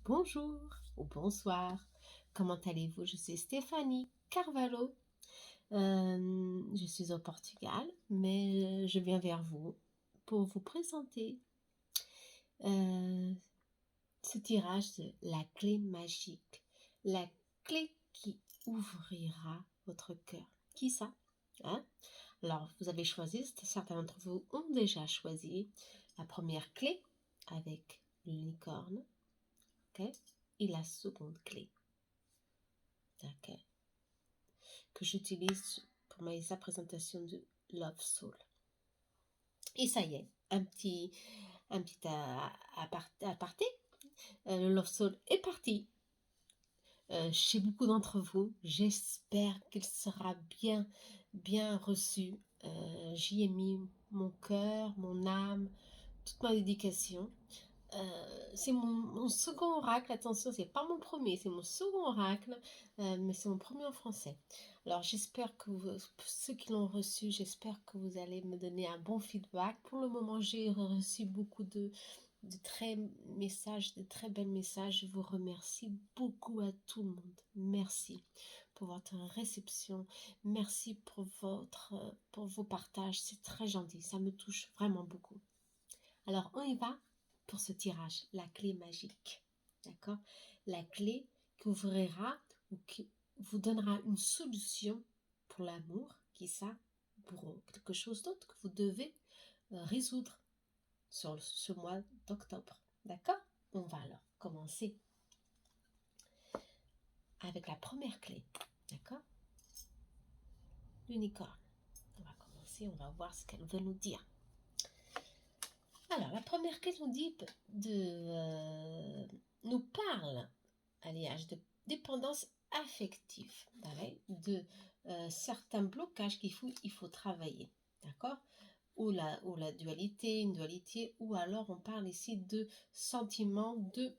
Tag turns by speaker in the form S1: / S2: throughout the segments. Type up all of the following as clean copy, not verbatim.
S1: Bonjour ou bonsoir, comment allez-vous? Je suis Stéphanie Carvalho. Je suis au Portugal, mais je viens vers vous pour vous présenter euh, ce tirage de la clé magique, la clé qui ouvrira votre cœur. Qui ça? Hein? Alors, vous avez choisi, certains d'entre vous ont déjà choisi la première clé avec l'unicorne, ok? Et la seconde clé, ok? Que j'utilise pour ma présentation de Love Soul. Et ça y est, un petit aparté. Le Love Soul est parti. Chez beaucoup d'entre vous, j'espère qu'il sera bien reçu. J'y ai mis mon cœur, mon âme, toute ma dédication. C'est mon second oracle, attention, c'est pas mon premier, c'est mon second oracle, mais c'est mon premier en français. Alors j'espère que ceux qui l'ont reçu, j'espère que vous allez me donner un bon feedback. Pour le moment, j'ai reçu beaucoup de très messages, de très belles messages. Je vous remercie beaucoup à tout le monde. Merci pour votre réception, merci pour vos partages, c'est très gentil, ça me touche vraiment beaucoup. Alors, on y va pour ce tirage, la clé magique. D'accord? La clé qui ouvrira ou qui vous donnera une solution pour l'amour, qui ça, pour quelque chose d'autre que vous devez résoudre sur ce mois d'octobre. D'accord? On va alors commencer avec la première clé. D'accord? L'unicorne. On va commencer, on va voir ce qu'elle veut nous dire. Alors, la première clé nous parle, alliage de dépendance affective, de certains blocages il faut travailler, d'accord? Ou la dualité, une dualité, ou alors on parle ici de sentiment de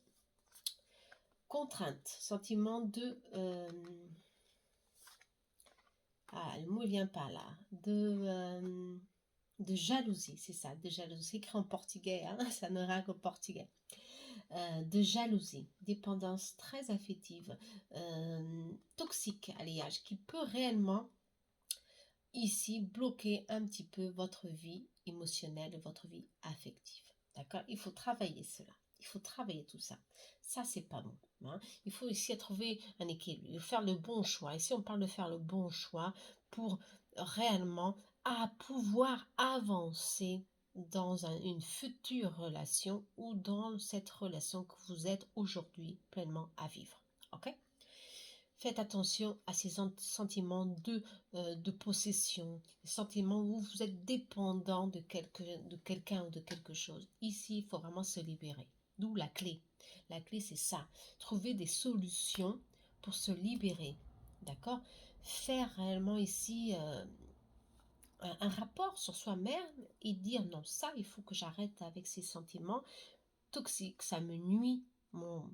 S1: contrainte, sentiment le mot ne vient pas là, de jalousie, c'est ça, de jalousie, c'est écrit en portugais, hein, ça ne rend qu'au portugais. De jalousie, dépendance très affective, toxique à l'âge, qui peut réellement ici bloquer un petit peu votre vie émotionnelle et votre vie affective. D'accord? Il faut travailler cela. Il faut travailler tout ça. Ça, c'est pas bon. Hein? Il faut ici trouver un équilibre, faire le bon choix. Ici, on parle de faire le bon choix pour réellement pouvoir avancer dans une future relation ou dans cette relation que vous êtes aujourd'hui pleinement à vivre. Ok? Faites attention à ces sentiments de possession, les sentiments où vous êtes dépendant de quelqu'un ou de quelque chose. Ici, il faut vraiment se libérer. D'où la clé. La clé, c'est ça. Trouver des solutions pour se libérer. D'accord? Faire réellement ici un rapport sur soi-même et dire non, ça, il faut que j'arrête avec ces sentiments toxiques. Ça me nuit mon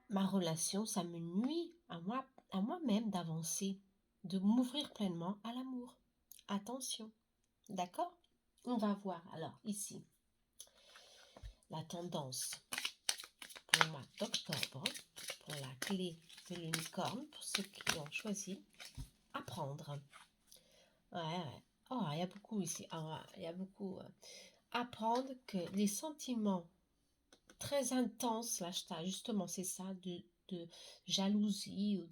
S1: ma relation, ça me nuit à moi-même d'avancer, de m'ouvrir pleinement à l'amour. Attention, d'accord? On va voir alors ici la tendance pour le mois d'octobre, pour la clé de l'unicorne, pour ceux qui ont choisi apprendre. Ouais. Oh, il y a beaucoup ici. Il y a beaucoup. Apprendre que les sentiments très intenses, là, justement, c'est ça, de jalousie ou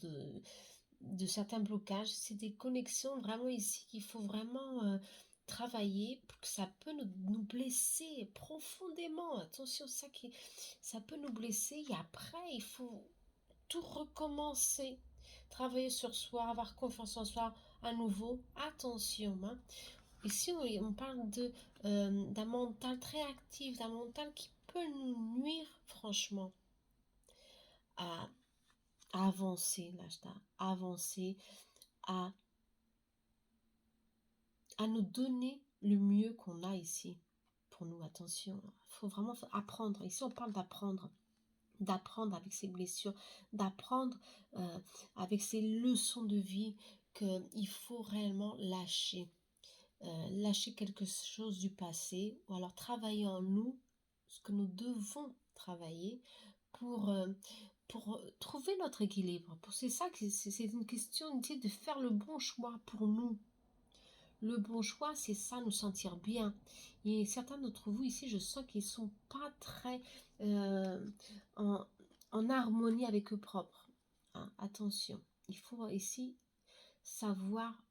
S1: de certains blocages, c'est des connexions vraiment ici qu'il faut vraiment travailler pour que ça peut nous blesser profondément. Attention, ça peut nous blesser et après, il faut tout recommencer. Travailler sur soi, avoir confiance en soi à nouveau. Attention, hein. Ici, on parle d'un mental très actif, d'un mental qui peut nous nuire franchement à avancer, avancer, à, à nous donner le mieux qu'on a ici pour nous. Attention, il faut vraiment apprendre. Ici, on parle d'apprendre avec ses blessures, d'apprendre avec ses leçons de vie qu'il faut réellement lâcher quelque chose du passé ou alors travailler en nous ce que nous devons travailler pour, trouver notre équilibre. C'est ça que c'est une question de faire le bon choix pour nous. Le bon choix, c'est ça, nous sentir bien. Et certains d'entre vous ici, je sens qu'ils ne sont pas très euh, en, en harmonie avec eux propres. Hein, attention, il faut ici savoir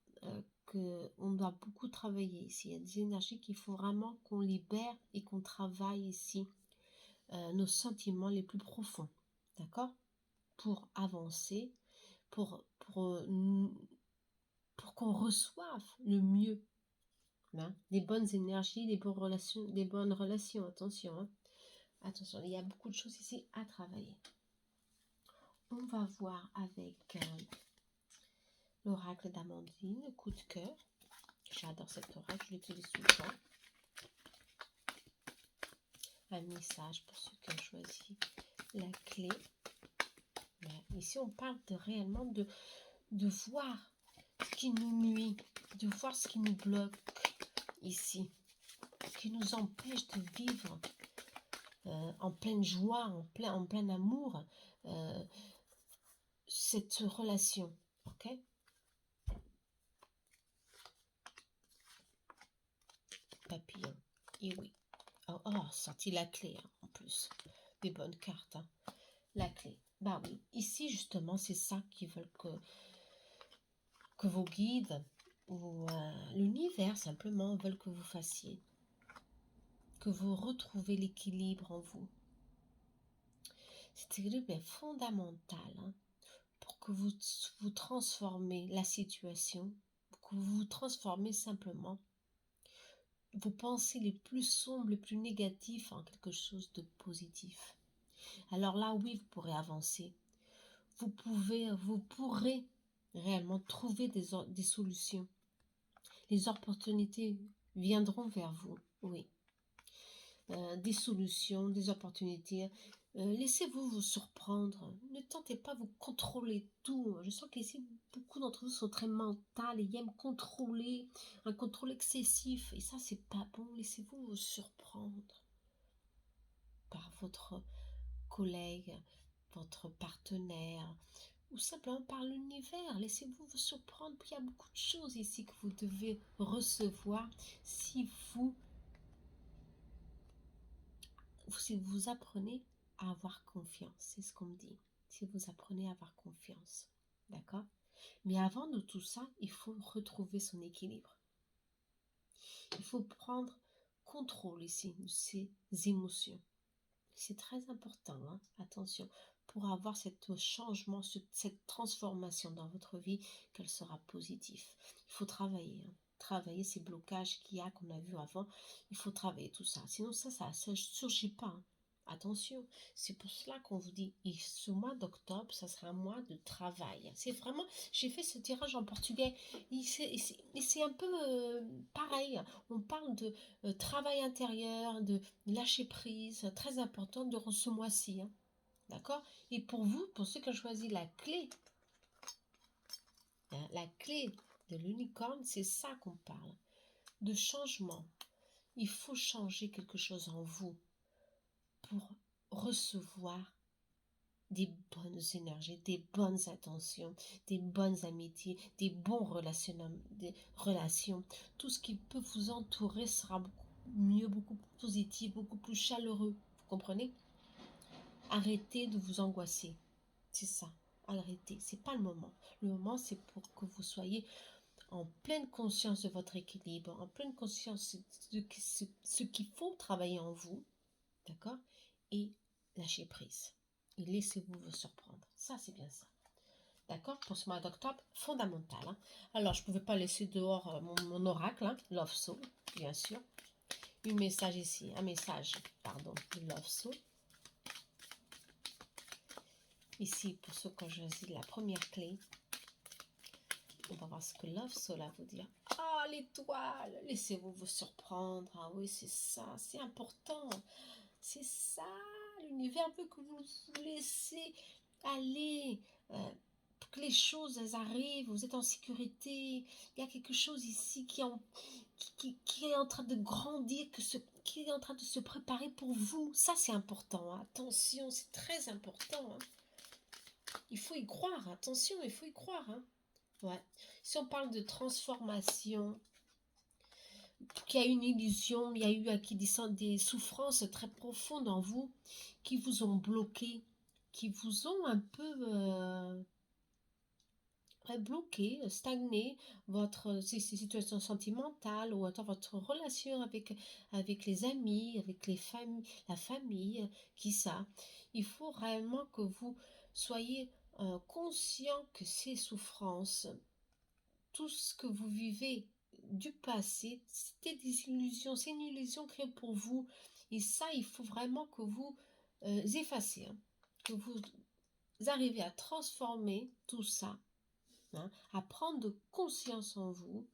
S1: qu'on doit beaucoup travailler ici. Il y a des énergies qu'il faut vraiment qu'on libère et qu'on travaille ici. Nos sentiments les plus profonds. D'accord? Pour avancer, pour qu'on reçoive le mieux. Hein, des bonnes énergies, des bonnes relations, attention. Hein. Attention, il y a beaucoup de choses ici à travailler. On va voir avec l'oracle d'Amandine, coup de cœur. J'adore cet oracle, je l'utilise tout le temps. Un message pour ceux qui ont choisi la clé. Ici, on parle réellement de voir ce qui nous nuit, de voir ce qui nous bloque ici, qui nous empêche de vivre en pleine joie, en plein amour, cette relation. Ok? Papillon. Et oui. Oh, sorti la clé hein, en plus. Des bonnes cartes. Hein. La clé. Bah oui. Ici, justement, c'est ça qu'ils veulent que vos guides ou l'univers simplement veulent que vous fassiez. Que vous retrouvez l'équilibre en vous. Cet équilibre est fondamental hein, pour que vous transformez la situation, pour que vous transformez simplement vos pensées les plus sombres, les plus négatifs en quelque chose de positif. Alors là, oui, vous pourrez avancer. Vous pourrez réellement trouver des solutions. Les opportunités viendront vers vous, oui. Des solutions, des opportunités. Laissez-vous vous surprendre. Ne tentez pas de vous contrôler tout. Je sens qu'ici, beaucoup d'entre vous sont très mentales et aiment contrôler, un contrôle excessif. Et ça, c'est pas bon. Laissez-vous vous surprendre par votre collègue, votre partenaire, ou simplement par l'univers. Laissez-vous vous surprendre. Il y a beaucoup de choses ici que vous devez recevoir si vous apprenez à avoir confiance, c'est ce qu'on me dit. Si vous apprenez à avoir confiance, d'accord? Mais avant de tout ça, il faut retrouver son équilibre. Il faut prendre contrôle ici de ses émotions. C'est très important, hein? Attention, pour avoir cet changement, cette transformation dans votre vie, qu'elle sera positive. Il faut travailler, hein? Travailler ces blocages qu'il y a, qu'on a vu avant. Il faut travailler tout ça. Sinon, ça ne surgit pas. Hein? Attention, c'est pour cela qu'on vous dit, ce mois d'octobre, ça sera un mois de travail. C'est vraiment, j'ai fait ce tirage en portugais, et c'est un peu pareil. On parle de travail intérieur, de lâcher prise, très important de ce mois-ci. Hein. D'accord? Et pour vous, pour ceux qui ont choisi la clé de l'unicorne, c'est ça qu'on parle. De changement. Il faut changer quelque chose en vous pour recevoir des bonnes énergies, des bonnes attentions, des bonnes amitiés, des bons relations. Tout ce qui peut vous entourer sera beaucoup mieux, beaucoup plus positif, beaucoup plus chaleureux. Vous comprenez? Arrêtez de vous angoisser. C'est ça. Arrêtez. C'est pas le moment. Le moment, c'est pour que vous soyez en pleine conscience de votre équilibre, en pleine conscience de ce qu'il faut travailler en vous. D'accord? Et lâcher prise. Et laissez-vous vous surprendre. Ça, c'est bien ça. D'accord? Pour ce mois d'octobre, fondamental. Hein? Alors, je ne pouvais pas laisser dehors mon oracle, hein? Love Soul, bien sûr. Un message ici, de Love Soul. Ici, pour ceux qui ont choisi la première clé, on va voir ce que Love Soul a à vous dire. Ah, l'étoile! Laissez-vous vous surprendre. Ah oui, c'est ça, c'est important. C'est ça, l'univers veut que vous vous laissez aller, pour que les choses elles arrivent, vous êtes en sécurité. Il y a quelque chose ici qui est en train de grandir, qui est en train de se préparer pour vous. Ça, c'est important. Hein. Attention, c'est très important. Hein. Il faut y croire. Attention, il faut y croire. Hein. Ouais. Si on parle de transformation, qu'il y a une illusion, il y a eu des souffrances très profondes en vous qui vous ont bloqué, qui vous ont un peu bloqué, stagné ces situations sentimentales ou attends, votre relation avec les amis, avec la famille, qui ça. Il faut réellement que vous soyez conscient que ces souffrances, tout ce que vous vivez du passé, c'était des illusions, c'est une illusion créée pour vous. Et ça, il faut vraiment que vous effacez, hein, que vous arrivez à transformer tout ça, hein, à prendre conscience en vous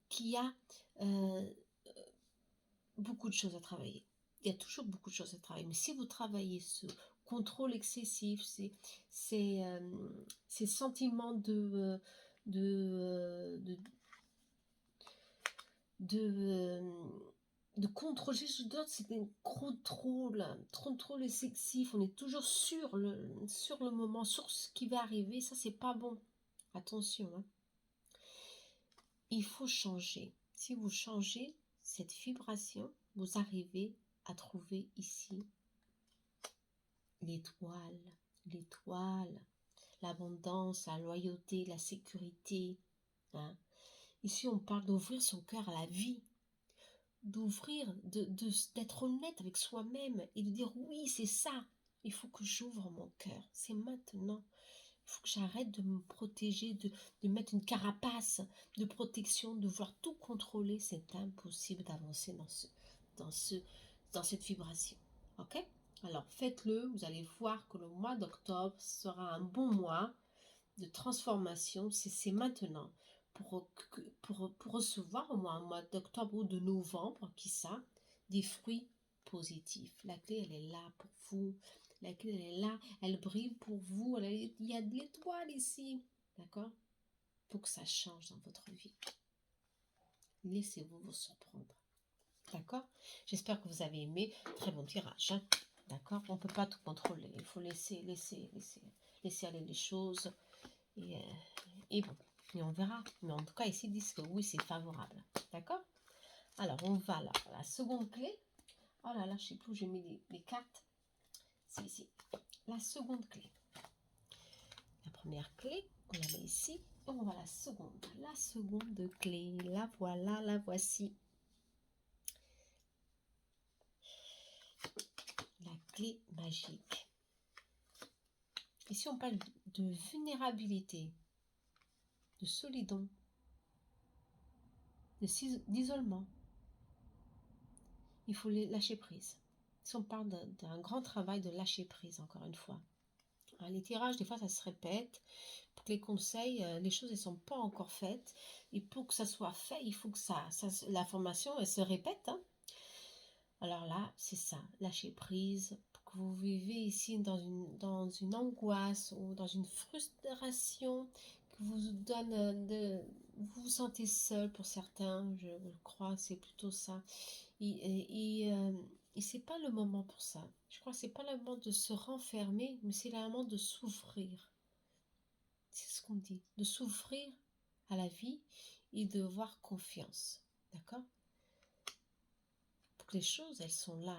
S1: qu'il y a beaucoup de choses à travailler. Il y a toujours beaucoup de choses à travailler. Mais si vous travaillez ce contrôle excessif, ces sentiments de contrôle, je donne, c'est un contrôle excessif. On est toujours sur le moment, sur ce qui va arriver. Ça, c'est pas bon. Attention, hein. Il faut changer. Si vous changez cette vibration, vous arrivez à trouver ici l'étoile, l'abondance, la loyauté, la sécurité. Hein. Ici, on parle d'ouvrir son cœur à la vie, d'ouvrir, d'être honnête avec soi-même et de dire oui, c'est ça. Il faut que j'ouvre mon cœur. C'est maintenant. Il faut que j'arrête de me protéger, de mettre une carapace de protection, de vouloir tout contrôler. C'est impossible d'avancer dans cette vibration. Ok? Alors faites-le. Vous allez voir que le mois d'octobre sera un bon mois de transformation. C'est maintenant. Pour recevoir au mois d'octobre ou de novembre, qui ça, des fruits positifs. La clé, elle est là pour vous. La clé, elle est là, elle brille pour vous. Il y a de l'étoile ici. D'accord? Pour que ça change dans votre vie. Laissez-vous vous surprendre. D'accord? J'espère que vous avez aimé. Très bon tirage. Hein? D'accord? On ne peut pas tout contrôler. Il faut laisser aller les choses. Et bon. Et on verra. Mais en tout cas, ici, ils disent que oui, c'est favorable. D'accord? Alors, on va là. La seconde clé. Oh là là, je ne sais plus où j'ai mis les cartes. C'est ici. La seconde clé. La première clé, on la met ici. Et on va à la seconde. La seconde clé. La voilà, la voici. La clé magique. Ici, on parle de vulnérabilité, de solidon, d'isolement. Il faut lâcher prise. Si on parle d'un grand travail de lâcher prise, encore une fois. Alors, les tirages, des fois, ça se répète. Pour que les conseils, les choses ne sont pas encore faites. Et pour que ça soit fait, il faut que la formation, elle se répète. Hein. Alors là, c'est ça, lâcher prise. Pour que vous vivez ici dans une angoisse ou dans une frustration qui vous donne vous vous sentez seul pour certains, je crois, c'est plutôt ça. Et c'est pas le moment pour ça. Je crois que c'est pas le moment de se renfermer, mais c'est le moment de s'ouvrir. C'est ce qu'on dit, de s'ouvrir à la vie et de voir confiance. D'accord? Pour que les choses, elles sont là.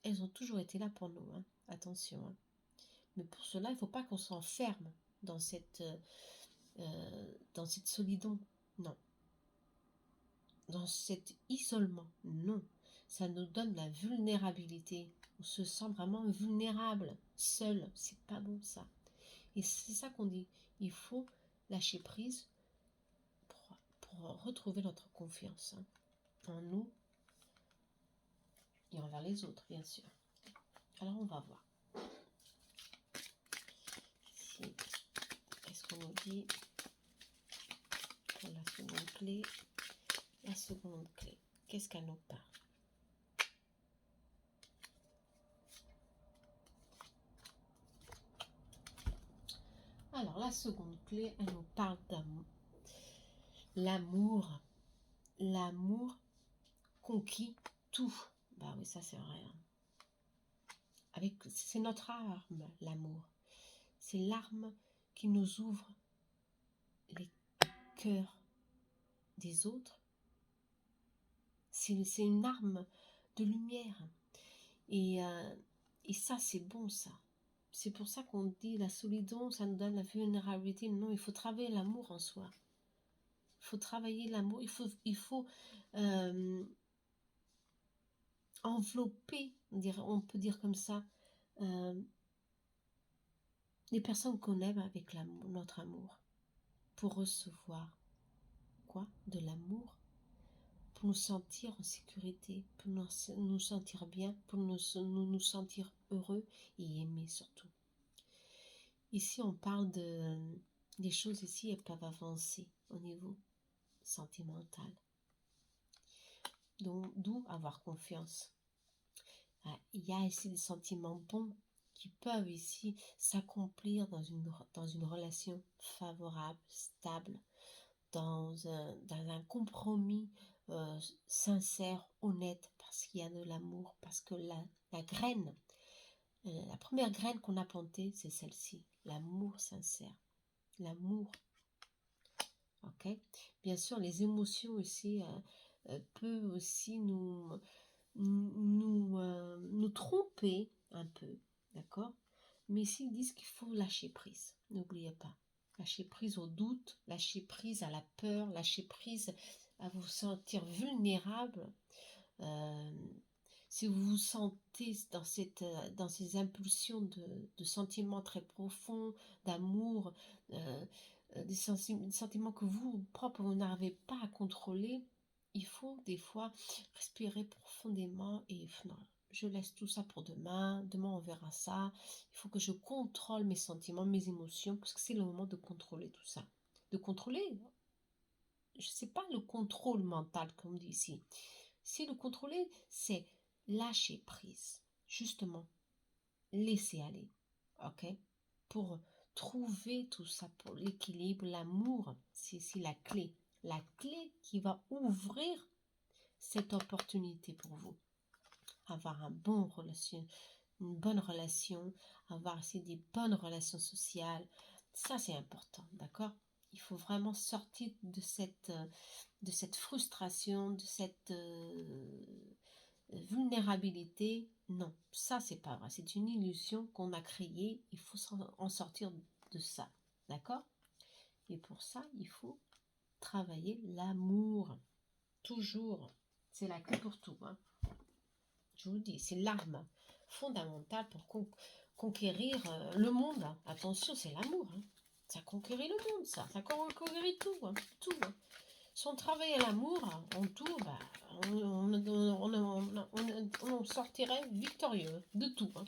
S1: Elles ont toujours été là pour nous. Hein. Attention. Hein. Mais pour cela, il ne faut pas qu'on s'enferme dans cette solidon. Non. Dans cet isolement. Non. Ça nous donne la vulnérabilité. On se sent vraiment vulnérable, seul. C'est pas bon ça. Et c'est ça qu'on dit. Il faut lâcher prise pour retrouver notre confiance hein, en nous et envers les autres, bien sûr. Alors, on va voir. Ici, qu'est-ce qu'on nous dit pour la seconde clé? La seconde clé, qu'est-ce qu'elle nous parle? Alors, la seconde clé, elle nous parle d'amour. L'amour conquit tout. bah oui, ça c'est vrai, hein. C'est notre arme, l'amour. C'est l'arme qui nous ouvre les cœurs des autres. C'est une arme de lumière. Et, et ça, c'est bon, ça. C'est pour ça qu'on dit la solitude, ça nous donne la vulnérabilité. Non, il faut travailler l'amour en soi. Il faut travailler l'amour. Il faut envelopper, on peut dire comme ça, les personnes qu'on aime avec notre amour. Pour recevoir quoi? De l'amour. Pour nous sentir en sécurité, pour nous sentir bien, pour nous sentir heureux et aimés surtout. Ici, on parle des choses ici, elles peuvent avancer au niveau sentimental. Donc, d'où avoir confiance. Il y a ici des sentiments bons qui peuvent ici s'accomplir dans une relation favorable, stable, dans un compromis sincère, honnête, parce qu'il y a de l'amour, parce que la graine, la première graine qu'on a plantée, c'est celle-ci, l'amour sincère, l'amour. Ok. Bien sûr, les émotions ici peuvent aussi nous tromper un peu, d'accord? Mais ici, ils disent qu'il faut lâcher prise, n'oubliez pas. Lâcher prise au doute, lâcher prise à la peur, lâcher prise à vous sentir vulnérable. Si vous vous sentez dans ces impulsions de sentiments très profonds, d'amour, des sentiments que vous, propre, vous n'arrivez pas à contrôler, il faut des fois respirer profondément et non, je laisse tout ça pour demain, demain on verra ça, il faut que je contrôle mes sentiments, mes émotions, parce que c'est le moment de contrôler tout ça. De contrôler, je sais pas le contrôle mental comme dit ici. Si le contrôler, c'est lâcher prise, justement, laisser aller, ok? Pour trouver tout ça, pour l'équilibre, l'amour, c'est ici la clé qui va ouvrir cette opportunité pour vous. Avoir une bonne relation, avoir aussi des bonnes relations sociales, ça c'est important, d'accord? Il faut vraiment sortir de cette frustration, de cette vulnérabilité. Non, ça c'est pas vrai, c'est une illusion qu'on a créée, il faut en sortir de ça, d'accord? Et pour ça, il faut travailler l'amour, toujours, c'est la clé pour tout, hein. Je vous dis, c'est l'arme fondamentale pour conquérir le monde, hein. Attention, c'est l'amour, hein. Ça conquérit le monde, ça conquérit tout, hein, tout, hein. Si on travaillait l'amour en tout, bah, on sortirait victorieux de tout, hein.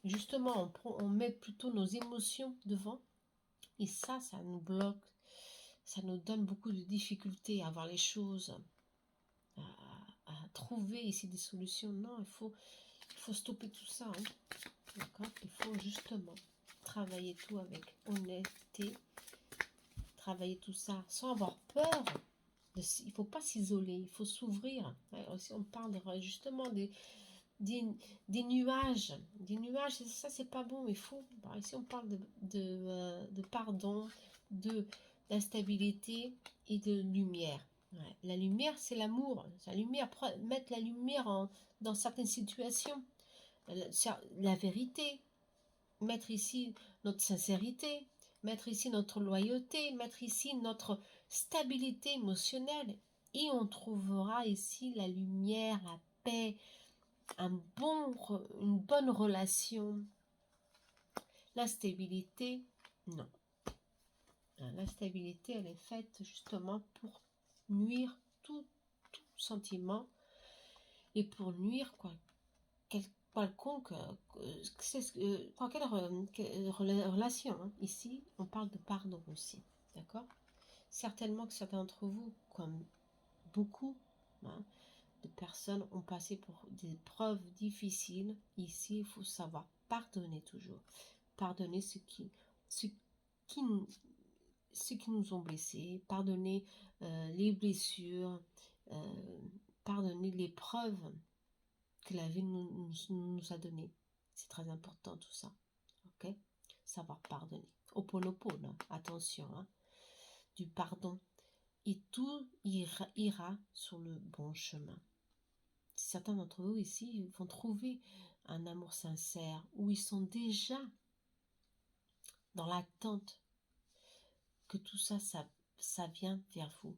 S1: Justement, on met plutôt nos émotions devant, et ça nous bloque, ça nous donne beaucoup de difficultés à voir les choses, à trouver ici des solutions. Non, il faut stopper tout ça, hein. D'accord? Il faut justement travailler tout avec honnêteté, travailler tout ça sans avoir peur. Il ne faut pas s'isoler, il faut s'ouvrir. Si on parle justement des nuages. Des nuages, ça c'est pas bon. Il faut. Ici on parle de pardon, d'instabilité et de lumière. Ouais. La lumière, c'est l'amour. La lumière, mettre la lumière dans certaines situations. La vérité. Mettre ici notre sincérité. Mettre ici notre loyauté. Mettre ici notre stabilité émotionnelle. Et on trouvera ici la lumière, la paix, une bonne relation. La stabilité, non. La stabilité, elle est faite justement pour nuire tout sentiment et pour nuire relation, hein. Ici, on parle de pardon aussi, d'accord? Certainement que certains d'entre vous, comme beaucoup, hein, de personnes ont passé pour des preuves difficiles. Ici, il faut savoir pardonner toujours. Pardonner ceux qui nous ont blessés. Pardonner les blessures. Pardonner les preuves que la vie nous a donné. C'est très important tout ça. Ok? Savoir pardonner. Ho'oponopono, attention, hein, du pardon. Et tout ira sur le bon chemin. Certains d'entre vous ici vont trouver un amour sincère, où ils sont déjà dans l'attente que tout ça, ça vient vers vous.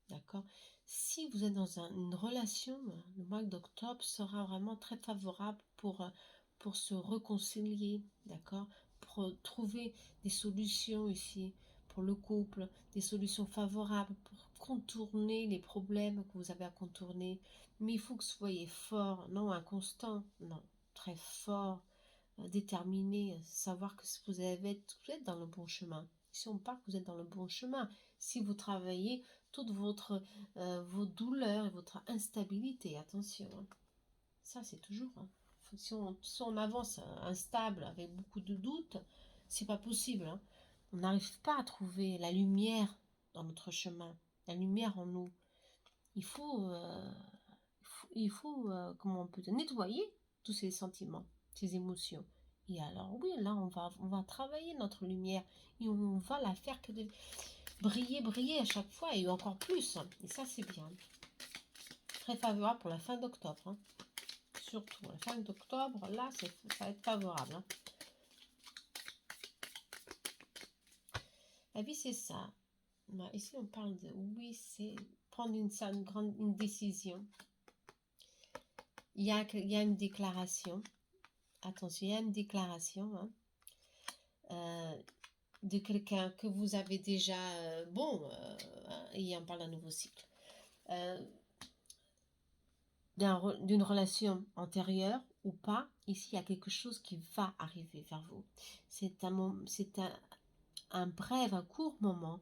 S1: D'accord? Si vous êtes dans une relation, le mois d'octobre sera vraiment très favorable pour se réconcilier, d'accord? Pour trouver des solutions ici, pour le couple, des solutions favorables, pour contourner les problèmes que vous avez à contourner. Mais il faut que vous soyez fort, non inconstant, non, très fort, déterminé, savoir que vous êtes dans le bon chemin. Si on parle que vous êtes dans le bon chemin, si vous travaillez toutes vos douleurs et votre instabilité, attention, hein. Ça c'est toujours, hein. Si on avance instable avec beaucoup de doutes, c'est pas possible, hein. On n'arrive pas à trouver la lumière dans notre chemin, la lumière en nous. Il faut comment on peut dire, nettoyer tous ces sentiments, ces émotions. Et alors oui, là on va travailler notre lumière et on va la faire que de briller à chaque fois et encore plus. Et ça c'est bien. Très favorable pour la fin d'octobre, hein. Surtout la fin d'octobre, là ça va être favorable, hein. La vie c'est ça. Ici on parle de oui, c'est prendre une décision. Il y a une déclaration. Attention, il y a une déclaration, hein, de quelqu'un que vous avez déjà, et on parle d'un nouveau cycle, d'une relation antérieure ou pas. Ici, il y a quelque chose qui va arriver vers vous. C'est un court moment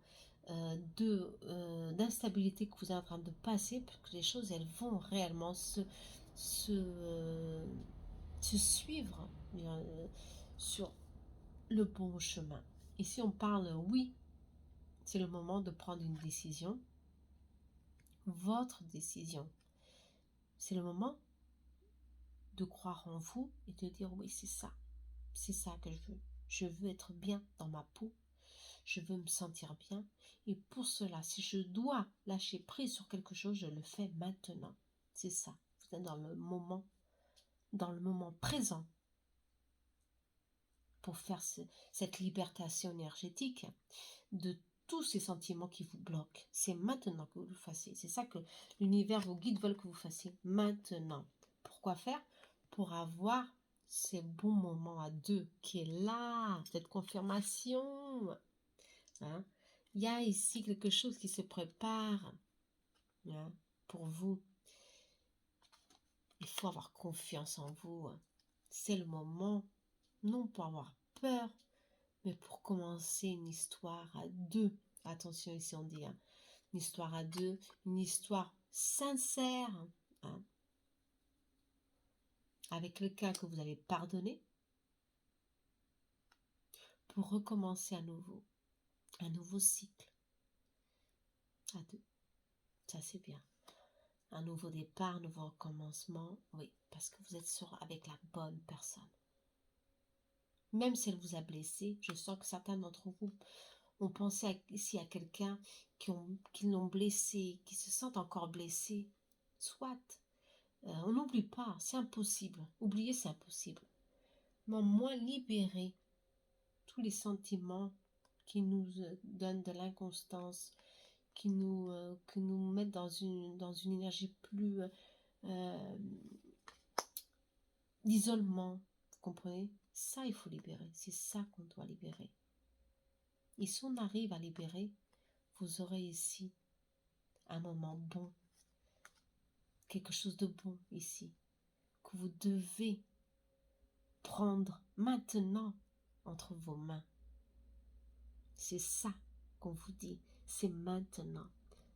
S1: d'instabilité que vous êtes en train de passer, parce que les choses, elles vont réellement se suivre sur le bon chemin. Ici, on parle, oui, c'est le moment de prendre une décision, votre décision. C'est le moment de croire en vous et de dire, oui, c'est ça que je veux. Je veux être bien dans ma peau, je veux me sentir bien. Et pour cela, si je dois lâcher prise sur quelque chose, je le fais maintenant. C'est ça. Vous êtes dans le moment présent, pour faire cette libération énergétique de tous ces sentiments qui vous bloquent. C'est maintenant que vous le fassiez. C'est ça que l'univers, vos guides veulent que vous fassiez maintenant. Pourquoi faire? Pour avoir ces bons moments à deux qui est là, cette confirmation, hein. Il y a ici quelque chose qui se prépare, hein, pour vous. Il faut avoir confiance en vous, hein. C'est le moment, non pour avoir peur, mais pour commencer une histoire à deux. Attention, ici on dit, hein, une histoire à deux, une histoire sincère, hein, avec quelqu'un que vous avez pardonné, pour recommencer à nouveau, un nouveau cycle à deux. Ça c'est bien. Un nouveau départ, un nouveau recommencement, oui, parce que vous êtes avec la bonne personne. Même si elle vous a blessé, je sens que certains d'entre vous ont pensé ici à quelqu'un qui l'ont blessé, qui se sentent encore blessés. Soit, on n'oublie pas, c'est impossible. Oublier, c'est impossible. Mais au moins libérer tous les sentiments qui nous donnent de l'inconstance, qui nous mettent dans une énergie plus d'isolement. Vous comprenez? Ça, il faut libérer. C'est ça qu'on doit libérer. Et si on arrive à libérer, vous aurez ici un moment bon, quelque chose de bon ici, que vous devez prendre maintenant entre vos mains. C'est ça qu'on vous dit, c'est maintenant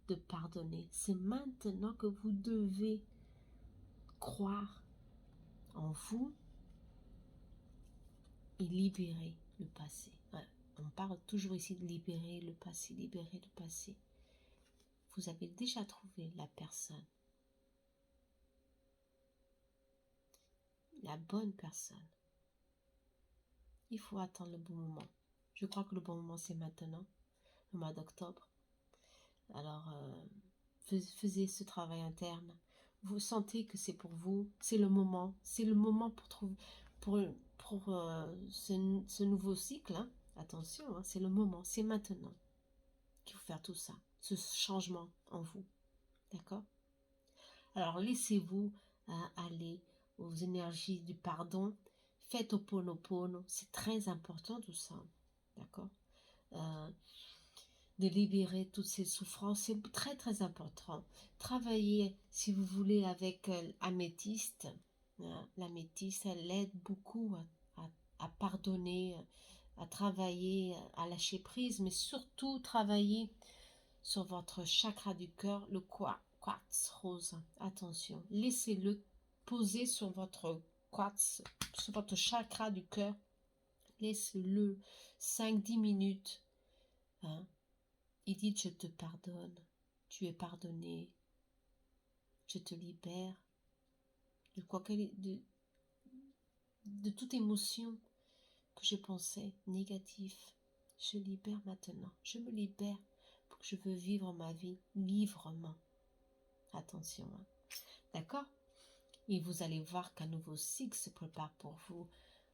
S1: de pardonner, c'est maintenant que vous devez croire en vous et libérer le passé. Ouais, on parle toujours ici de libérer le passé, libérer le passé. Vous avez déjà trouvé la personne la bonne personne. Il faut attendre le bon moment. Je crois que le bon moment, c'est maintenant, le mois d'octobre. Alors, faisez ce travail interne. Vous sentez que c'est pour vous, c'est le moment. C'est le moment pour trouver, ce nouveau cycle. Hein. Attention, hein, c'est le moment, c'est maintenant qu'il faut faire tout ça, ce changement en vous. D'accord? Alors, laissez-vous aller aux énergies du pardon. Faites Ho'oponopono, c'est très important tout ça. D'accord? De libérer toutes ces souffrances, c'est très très important. Travaillez, si vous voulez, avec l'améthyste. Hein. L'améthyste, elle aide beaucoup à pardonner, à travailler, à lâcher prise, mais surtout travailler sur votre chakra du cœur, le quartz rose. Attention, laissez-le poser sur votre quartz, sur votre chakra du cœur. Laissez-le 5-10 minutes. Hein. Il dit, je te pardonne, tu es pardonné, je te libère de toute émotion que je pensais négative. Je libère maintenant, je me libère pour que je veux vivre ma vie librement. Attention, hein. D'accord? Et vous allez voir qu'un nouveau cycle se prépare pour vous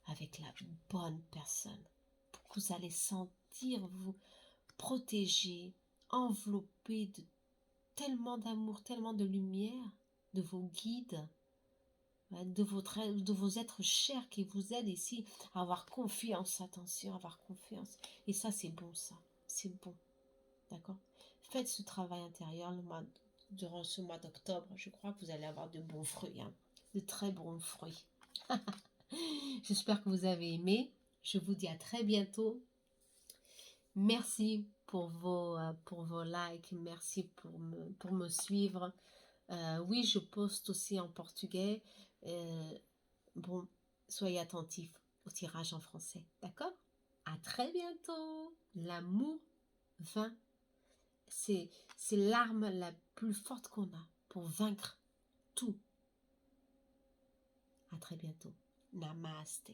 S1: avec la bonne personne. Pour que vous allez sentir vous protéger, enveloppé de tellement d'amour, tellement de lumière, de vos guides, de vos êtres chers qui vous aident ici à avoir confiance, attention, avoir confiance. Et ça, c'est bon, ça. C'est bon. D'accord? Faites ce travail intérieur durant ce mois d'octobre. Je crois que vous allez avoir de bons fruits, hein, de très bons fruits. J'espère que vous avez aimé. Je vous dis à très bientôt. Merci pour vos likes. Merci pour me suivre. Oui, je poste aussi en portugais. Bon, soyez attentifs au tirage en français. D'accord? À très bientôt. L'amour vainc. C'est l'arme la plus forte qu'on a pour vaincre tout. À très bientôt. Namaste.